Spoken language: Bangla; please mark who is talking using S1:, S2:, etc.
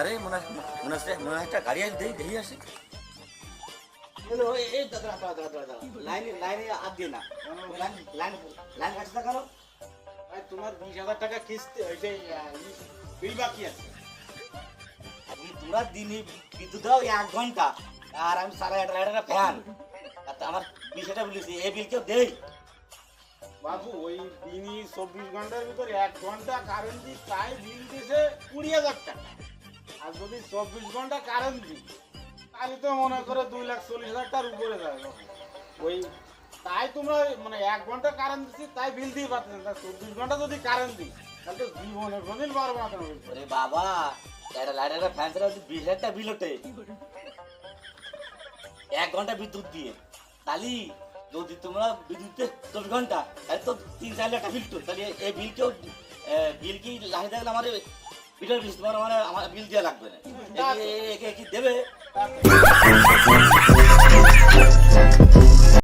S1: আরে মনে হয় একটা গাড়ি আসে দেখি আসে।
S2: হ্যালো এই দাদা লাইনে হাত দিয়ে না লাইন কাটছে না কারো।
S3: ভাই তোমার 20,000 টাকা কিস্তি ওই যে বিল বাকি আছে।
S2: তোমরা দিনে বিদ্যুৎ দাও 1 ঘন্টা আর আমি 8.5 ফ্যান আমার বিষয়টা বলেছি এই বিল কেউ দেই
S3: বাবু ওই দিনই 24 ঘন্টার ভিতর 1 ঘন্টা কারেন্ট দিই তাই বিল দিছে 20,000 টাকা। আর যদি 24 ঘন্টা কারেন্ট দিই তাহলে তো মনে করো 2,40,000 টাকার উপরে যাবে। ওই তাই তোমরা মানে 1 ঘন্টা কারেন্ট দিচ্ছি তাই বিল দিয়ে পাচ্ছেন। 24 ঘন্টা যদি কারেন্ট দিই তাহলে তো জীবনে কোনদিন পারবো না।
S2: ওরে বাবা এটা লাইটের ফ্যান ছাড়া 20,000 টাকা বিল ওঠে 1 ঘন্টা বিদ্যুৎ দিয়ে। তাহলে যদি তোমরা বিদ্যুৎ 24 ঘন্টা তাহলে তো 3-4 লাখ টাকা বিল তো। তাহলে এই বিল কেউ বিল কি লাগে থাকলে আমার বিলের বিল তোমার আমার বিল দেওয়া লাগবে না। কি দেবে?